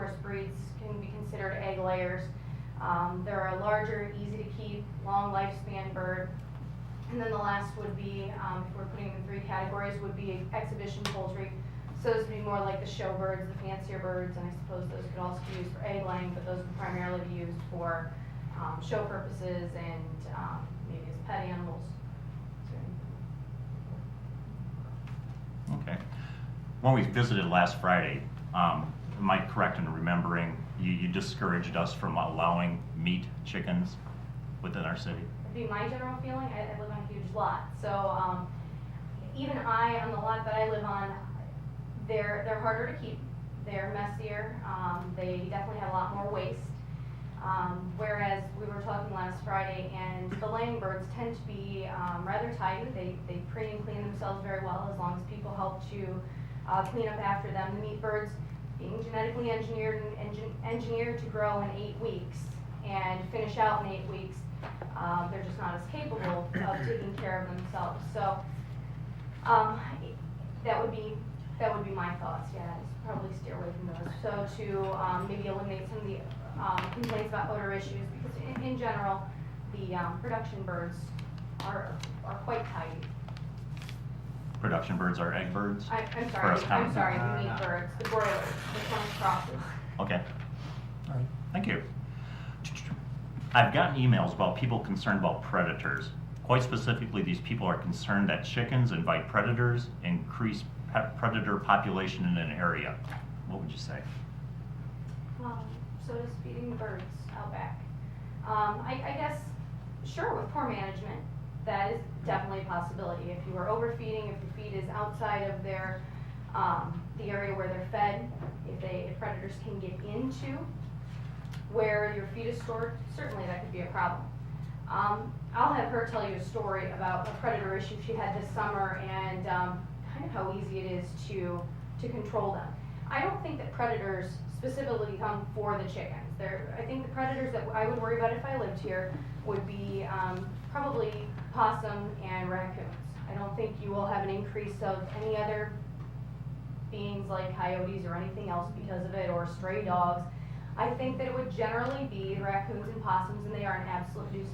Amherst breeds can be considered egg layers. They're a larger, easy to keep, long lifespan bird. And then the last would be, if we're putting them in 3 categories, would be exhibition poultry. So those would be more like the show birds, the fancier birds, and I suppose those could also be used for egg laying, but those would primarily be used for show purposes and maybe as pet animals. Okay. When we visited last Friday, am I correct in remembering you discouraged us from allowing meat chickens within our city? That'd be my general feeling. I live on a huge lot, so even on the lot that I live on, they're harder to keep. They're messier. They definitely have a lot more waste. Whereas we were talking last Friday, and the laying birds tend to be rather tidy. They preen and clean themselves very well as long as people help to clean up after them. The meat birds, being genetically engineered and engineered to grow in 8 weeks and finish out in 8 weeks, they're just not as capable of taking care of themselves. So that would be my thoughts. Yeah, just probably steer away from those. So to maybe eliminate some of the complaints about odor issues, because in general, the production birds are quite tidy. Production birds are egg birds? I'm For sorry, us the meat birds, the broilers, the Cornish crosses. Okay. All right. Thank you. I've gotten emails about people concerned about predators. Quite specifically, these people are concerned that chickens invite predators, increase predator population in an area. What would you say? So does feeding the birds out back. I guess, sure, with poor management, that is definitely a possibility. If you are overfeeding, if the feed is outside of their, the area where they're fed, if predators can get into where your feed is stored, certainly that could be a problem. I'll have her tell you a story about a predator issue she had this summer and kind of how easy it is to control them. I don't think that predators specifically come for the chickens. I think the predators that I would worry about if I lived here would be probably possum and raccoons. I don't think you will have an increase of any other beings like coyotes or anything else because of it, or stray dogs. I think that it would generally be raccoons and possums, and they are an absolute nuisance.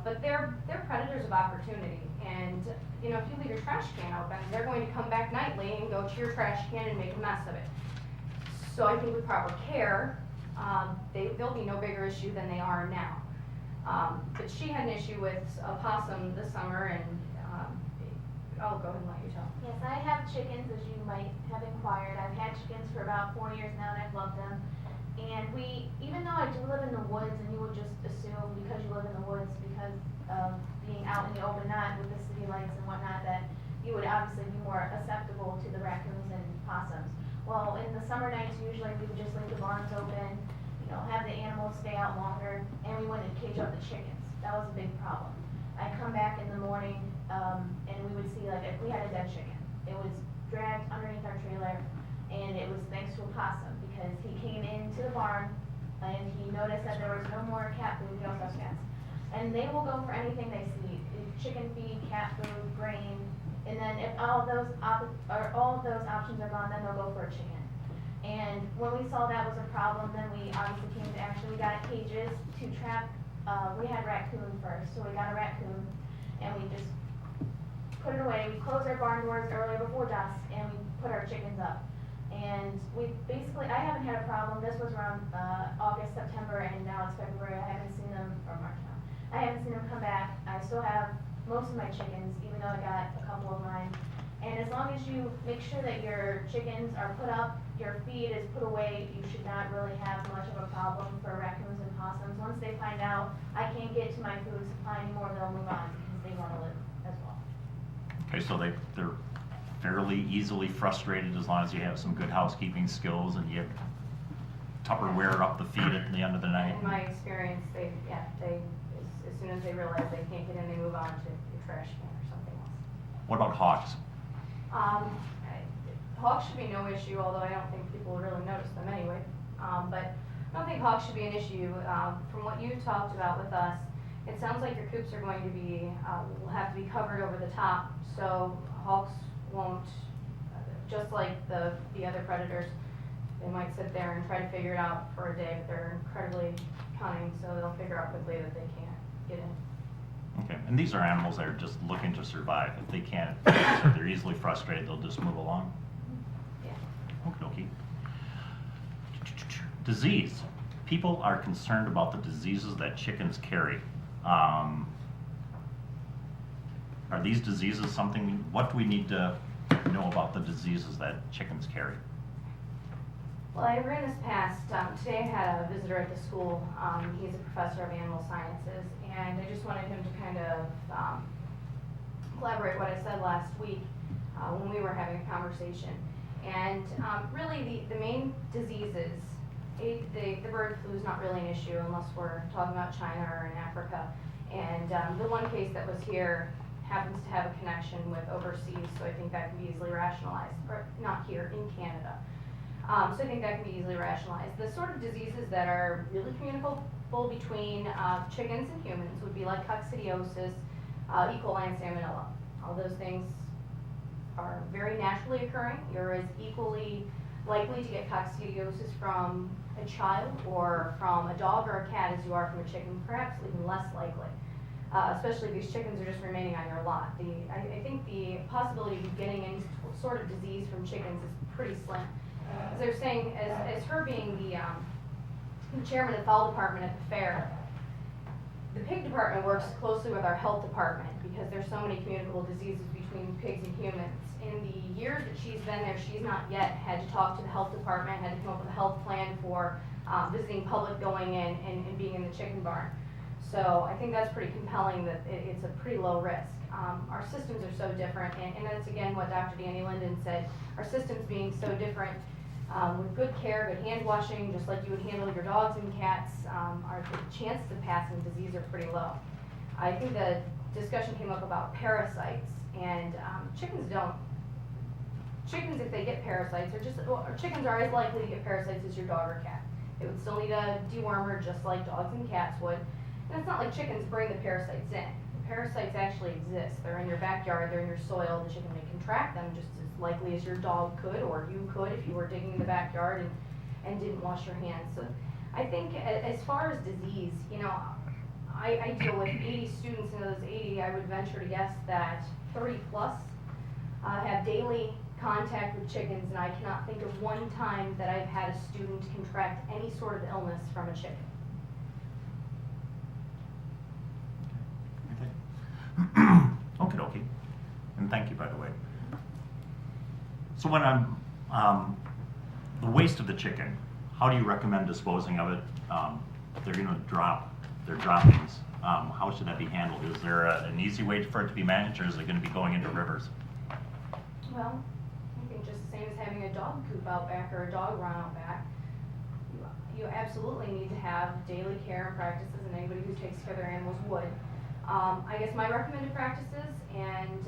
But they're predators of opportunity, and if you leave your trash can open, they're going to come back nightly and go to your trash can and make a mess of it. So I think with proper care, they'll be no bigger issue than they are now. But she had an issue with a possum this summer, and I'll go ahead and let you tell. Yes, I have chickens, as you might have inquired. I've had chickens for about 4 years now, and I've loved them. And even though I do live in the woods, and you would just assume because you live in the woods, because of being out in the open, not with the city lights and whatnot, that you would obviously be more acceptable to the raccoons and possums. Well, in the summer nights, usually we would just leave the barns open, have the animals stay out longer, and we wouldn't cage up the chickens. That was a big problem. I'd come back in the morning, and we would see, like, if we had a dead chicken, it was dragged underneath our trailer, and it was thanks to a possum, because he came into the barn, and he noticed that there was no more cat food. We also have cats. And they will go for anything they see: chicken feed, cat food, grain, and then if all of those options are gone, then they'll go for a chicken. And when we saw that was a problem, then we obviously we got cages to trap. We had raccoon first, so we got a raccoon, and we just put it away. We closed our barn doors early before dusk, and we put our chickens up. And I haven't had a problem. This was around August, September, and now it's February. I haven't seen them, or March now. I haven't seen them come back. I still have most of my chickens, even though I got a couple of mine. And as long as you make sure that your chickens are put up, your feed is put away, you should not really have much of a problem for raccoons and possums. Once they find out I can't get to my food supply anymore, they'll move on because they want to live as well. Okay, so they're fairly easily frustrated as long as you have some good housekeeping skills and you Tupperware up the feed at the end of the night. In my experience, they as soon as they realize they can't get in, they move on to your trash can or something else. What about hawks? Hawks should be no issue, although I don't think people really notice them anyway. But I don't think hawks should be an issue. From what you talked about with us, it sounds like your coops are going to be, will have to be covered over the top, so hawks won't, just like the other predators, They might sit there and try to figure it out for a day, but they're incredibly cunning, so they'll figure out quickly that they can't get in. Okay, and these are animals that are just looking to survive. If they can't, or they're easily frustrated, they'll just move along. Yeah. Okie dokie. Disease. People are concerned about the diseases that chickens carry. Are these diseases something, what do we need to know about the diseases that chickens carry? Well, I ran this past, today I had a visitor at the school. He's a professor of animal sciences, and I just wanted him to kind of collaborate what I said last week when we were having a conversation. And really the main diseases, the bird flu is not really an issue unless we're talking about China or in Africa. And the one case that was here happens to have a connection with overseas, so I think that can be easily rationalized, or not here, in Canada. So I think that can be easily rationalized. The sort of diseases that are really communicable between chickens and humans would be like coccidiosis, E. coli, and salmonella. All those things are very naturally occurring. You're as equally likely to get coccidiosis from a child or from a dog or a cat as you are from a chicken, perhaps even less likely. Especially if these chickens are just remaining on your lot. I think the possibility of getting any sort of disease from chickens is pretty slim. As they were saying, as her being the chairman of the fowl department at the fair, the pig department works closely with our health department because there's so many communicable diseases between pigs and humans. In the years that she's been there, she's not yet had to talk to the health department, had to come up with a health plan for visiting public going in and being in the chicken barn. So I think that's pretty compelling that it's a pretty low risk. Our systems are so different, and that's again what Dr. Danny Linden said, our systems being so different, with good care, good hand washing, just like you would handle your dogs and cats, the chances of passing disease are pretty low. I think the discussion came up about parasites, and chickens, if they get parasites, chickens are as likely to get parasites as your dog or cat. They would still need a dewormer just like dogs and cats would. And it's not like chickens bring the parasites in. The parasites actually exist. They're in your backyard, they're in your soil. The chicken may contract them just as likely as your dog could, or you could if you were digging in the backyard and didn't wash your hands. So I think as far as disease, I deal with 80 students, and of those 80, I would venture to guess that 30 plus have daily contact with chickens, and I cannot think of one time that I've had a student contract any sort of illness from a chicken. Okie dokie. And thank you, by the way. So when the waste of the chicken, how do you recommend disposing of it? They're going to drop their droppings. How should that be handled? Is there an easy way for it to be managed, or is it going to be going into rivers? Well, I think just the same as having a dog coop out back or a dog run out back. You absolutely need to have daily care and practices, and anybody who takes care of their animals would. I guess my recommended practices, and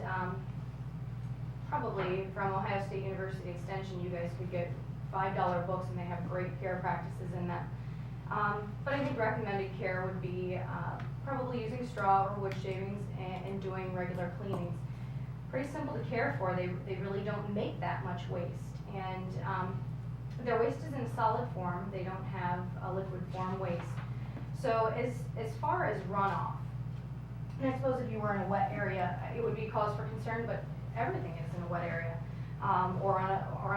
probably from Ohio State University Extension, you guys could get $5 books, and they have great care practices in them. But I think recommended care would be probably using straw or wood shavings and doing regular cleanings. Pretty simple to care for. They really don't make that much waste, and their waste is in a solid form. They don't have a liquid form waste. So as far as runoff, and I suppose if you were in a wet area, it would be cause for concern, but everything is in a wet area or on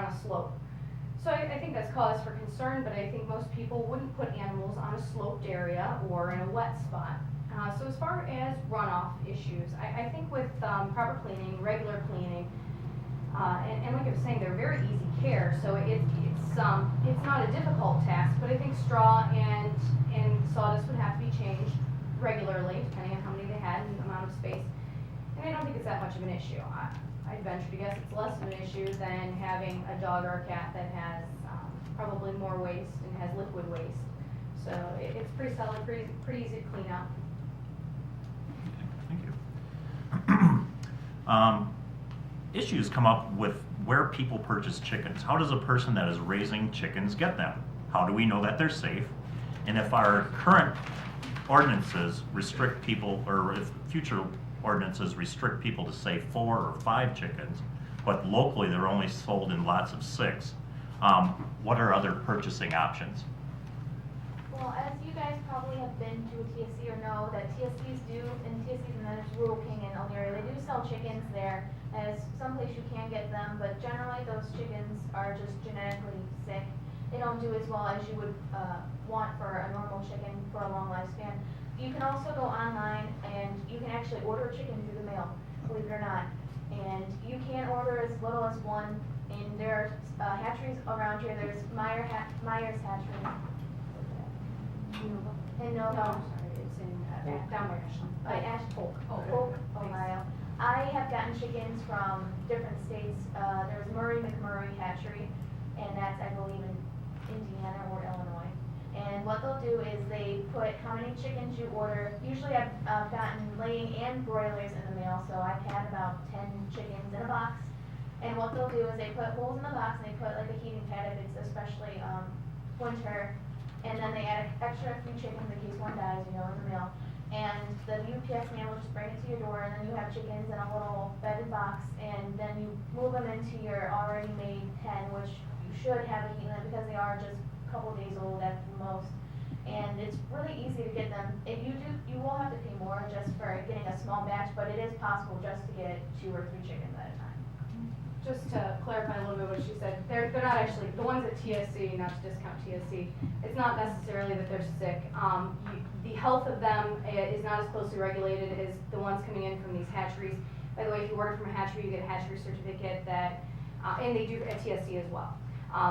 a slope. So I think that's cause for concern, but I think most people wouldn't put animals on a sloped area or in a wet spot. So as far as runoff issues, I think with proper cleaning, regular cleaning, and like I was saying, they're very easy care, so it's not a difficult task, but I think straw and sawdust would have to be changed regularly, depending on how many they had and the amount of space. And I don't think it's that much of an issue. I'd venture to guess it's less of an issue than having a dog or a cat that has probably more waste and has liquid waste. So it's pretty solid, pretty easy to clean up. Thank you. Issues come up with where people purchase chickens. How does a person that is raising chickens get them? How do we know that they're safe? And if our current ordinances restrict people, or if future ordinances restrict people to say 4 or 5 chickens, but locally they're only sold in lots of 6, what are other purchasing options? Well, as you guys probably have been to a TSC or know that TSCs do, and TSCs and then there's Rural King and El Area, they do sell chickens there. As someplace you can get them, but generally those chickens are just genetically sick. They don't do as well as you would want for a normal chicken for a long lifespan. You can also go online and you can actually order a chicken through the mail, believe it or not. And you can order as little as one, and there are hatcheries around here. There's Myers Hatchery. In No, Nova. I'm sorry, it's in, down by Ashland. By Polk, Thanks. Ohio. I have gotten chickens from different states. There's Murray McMurray Hatchery, and that's, I believe, in Indiana or Illinois. And what they'll do is they put how many chickens you order. Usually I've gotten laying and broilers in the mail, so I've had about 10 chickens in a box. And what they'll do is they put holes in the box and they put like a heating pad if it's especially winter. And then they add extra few chickens in case one dies, in the mail. And the UPS man will just bring it to your door, and then you have chickens in a little bedded box, and then you move them into your already made pen, which you should have a heat lamp because they are just a couple days old at the most. And it's really easy to get them. If you do, you will have to pay more just for getting a small batch, but it is possible just to get 2 or 3 chickens at a time. Just to clarify a little bit what she said, they're not actually, the ones at TSC, not to discount TSC, it's not necessarily that they're sick. The health of them is not as closely regulated as the ones coming in from these hatcheries. By the way, if you order from a hatchery, you get a hatchery certificate that, and they do at TSC as well.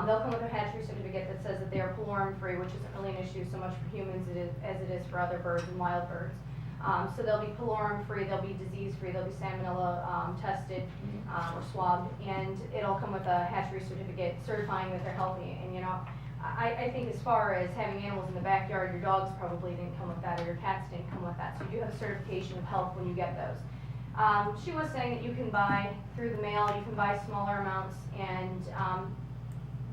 They'll come with a hatchery certificate that says that they are pullorum-free, which isn't really an issue so much for humans as it is for other birds and wild birds. So they'll be pullorum-free, they'll be disease-free, they'll be salmonella tested or swabbed, and it'll come with a hatchery certificate certifying that they're healthy. And I think as far as having animals in the backyard, your dogs probably didn't come with that, or your cats didn't come with that. So you do have a certification of health when you get those. She was saying that you can buy through the mail, you can buy smaller amounts, and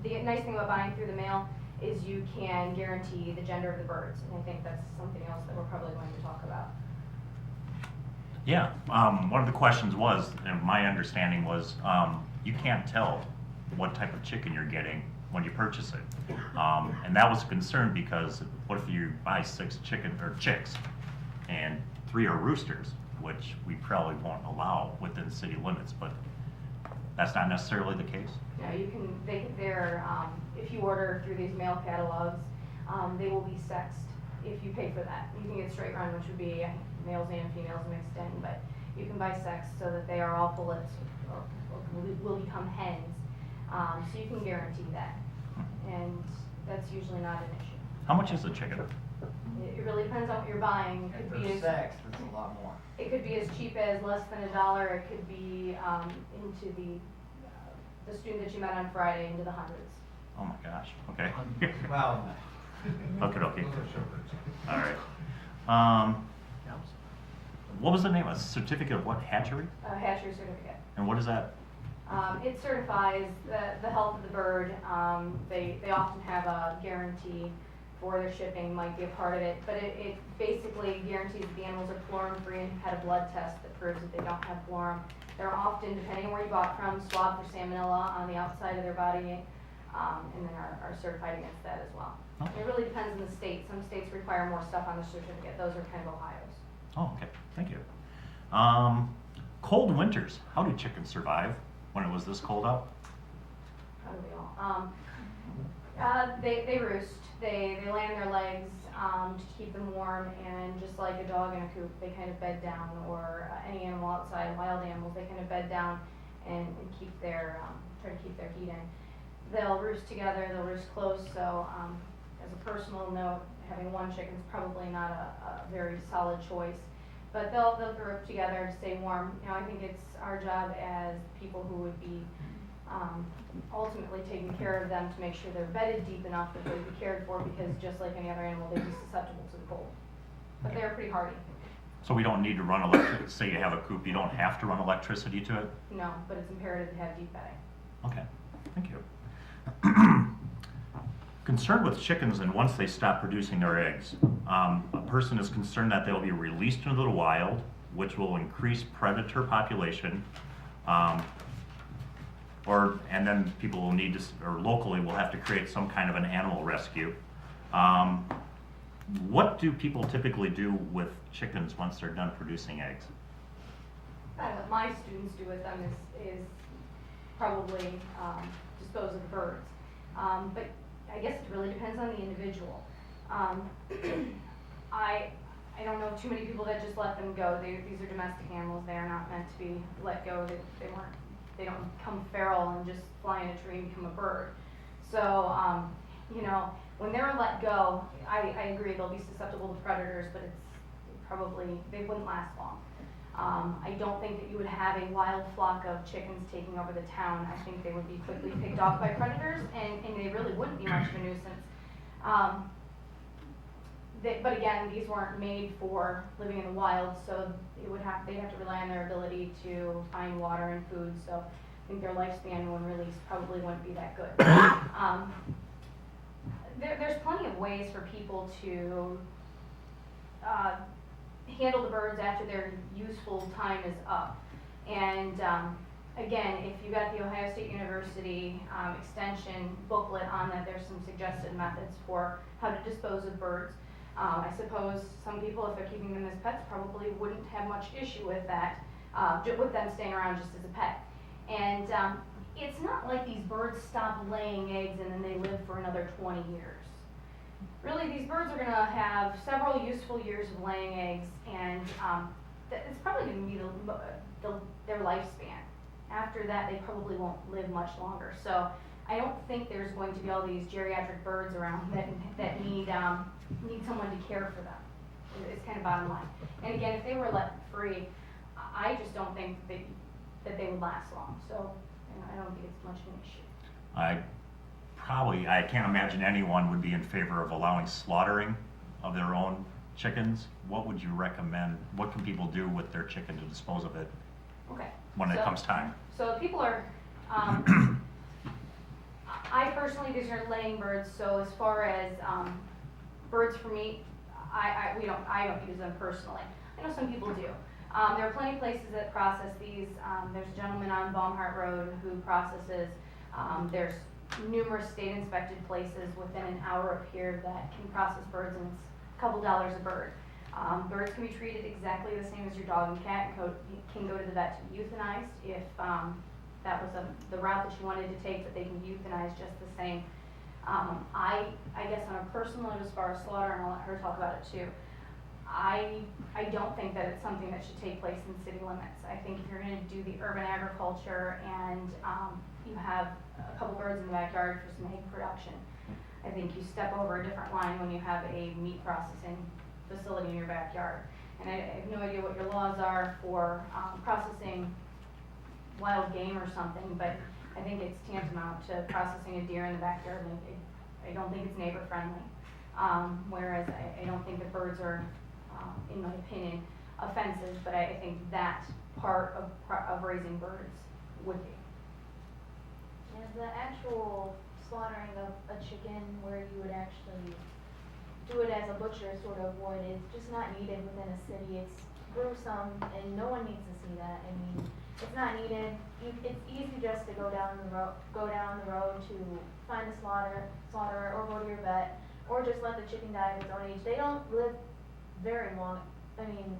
the nice thing about buying through the mail is you can guarantee the gender of the birds, and I think that's something else that we're probably going to talk about. Yeah, one of the questions was, and my understanding was, you can't tell what type of chicken you're getting when you purchase it. And that was a concern because what if you buy 6 chicks and 3 are roosters, which we probably won't allow within city limits, but that's not necessarily the case? Yeah, you can, if you order through these mail catalogs, they will be sexed if you pay for that. You can get straight run, which would be males and females mixed in, but you can buy sexed so that they are all pullets or will become hens. So you can guarantee that, and that's usually not an issue. How much is a chicken? It really depends on what you're buying. It If could be they're as, sexed, it's a lot more. it could be as cheap as less than $1. It could be into the student that you met on Friday into the hundreds. Oh my gosh, okay. Well, Okay. All right. What was the name? A certificate of what? Hatchery? A hatchery certificate. And what is that? It certifies the health of the bird. They often have a guarantee for their shipping, might be a part of it, but it basically guarantees that the animals are florum-free and have had a blood test that proves that they don't have florum. They're often, depending on where you bought from, swabbed for salmonella on the outside of their body, and then are certified against that as well. Oh. It really depends on the state. Some states require more stuff on the certificate. Those are kind of Ohio's. Oh, okay, thank you. Cold winters, how do chickens survive when it was this cold out? How do we all? They roost. They lay on their legs to keep them warm, and just like a dog in a coop, they kind of bed down, or any animal outside, wild animals, they kind of bed down and keep their try to keep their heat in. They'll roost together. They'll roost close. So, as a personal note, having one chicken is probably not a very solid choice. But they'll group together to stay warm. I think it's our job as people who would be ultimately taking care of them to make sure they're bedded deep enough that they'll be cared for, because just like any other animal, they'd be susceptible to the cold. But they're pretty hardy. So we don't need to run electricity, say you have a coop, you don't have to run electricity to it? No, but it's imperative to have deep bedding. Okay, thank you. Concerned with chickens, and once they stop producing their eggs, a person is concerned that they'll be released into the wild, which will increase predator population. And then people will need to, or locally will have to create some kind of an animal rescue. What do people typically do with chickens once they're done producing eggs? What my students do with them is probably dispose of the birds. But I guess it really depends on the individual. I don't know too many people that just let them go. These are domestic animals. They are not meant to be let go. They don't become feral and just fly in a tree and become a bird. So, when they're let go, I agree they'll be susceptible to predators, but they wouldn't last long. I don't think that you would have a wild flock of chickens taking over the town. I think they would be quickly picked off by predators, and they really wouldn't be much of a nuisance. But again, these weren't made for living in the wild, so they'd have to rely on their ability to find water and food. So I think their lifespan when released probably wouldn't be that good. There's plenty of ways for people to handle the birds after their useful time is up. And again, if you got the Ohio State University extension booklet on that, there's some suggested methods for how to dispose of birds. I suppose some people, if they're keeping them as pets, probably wouldn't have much issue with that, with them staying around just as a pet. And it's not like these birds stop laying eggs and then they live for another 20 years. Really, these birds are going to have several useful years of laying eggs, and it's probably going to be their lifespan. After that, they probably won't live much longer. So I don't think there's going to be all these geriatric birds around that need someone to care for them. It's kind of bottom line. And again, if they were let free, I just don't think that they would last long. So I don't think it's much of an issue. I can't imagine anyone would be in favor of allowing slaughtering of their own chickens. What would you recommend? What can people do with their chicken to dispose of it when it comes time? So people are, I personally, these are laying birds, so as far as birds for meat, I don't use them personally. I know some people do. There are plenty of places that process these. There's a gentleman on Baumhart Road who processes. There's numerous state inspected places within an hour of here that can process birds, and it's a couple dollars a bird. Birds can be treated exactly the same as your dog and cat, and can go to the vet to be euthanized if that was the route that you wanted to take, but they can be euthanized just the same. I guess on a personal note, as far as slaughter, and I'll let her talk about it too, I don't think that it's something that should take place in city limits. I think if you're going to do the urban agriculture and you have a couple birds in the backyard for some egg production, I think you step over a different line when you have a meat processing facility in your backyard. And I have no idea what your laws are for processing wild game or something, but I think it's tantamount to processing a deer in the backyard. I don't think it's neighbor friendly. Whereas I don't think the birds are, in my opinion, offensive, but I think that part of raising birds would be. And the actual slaughtering of a chicken where you would actually do it as a butcher sort of would is just not needed within a city. It's gruesome and no one needs to see that. I mean, it's not needed. It's easy just to go down the road to find a slaughterer or go to your vet or just let the chicken die of its own age. They don't live very long. I mean,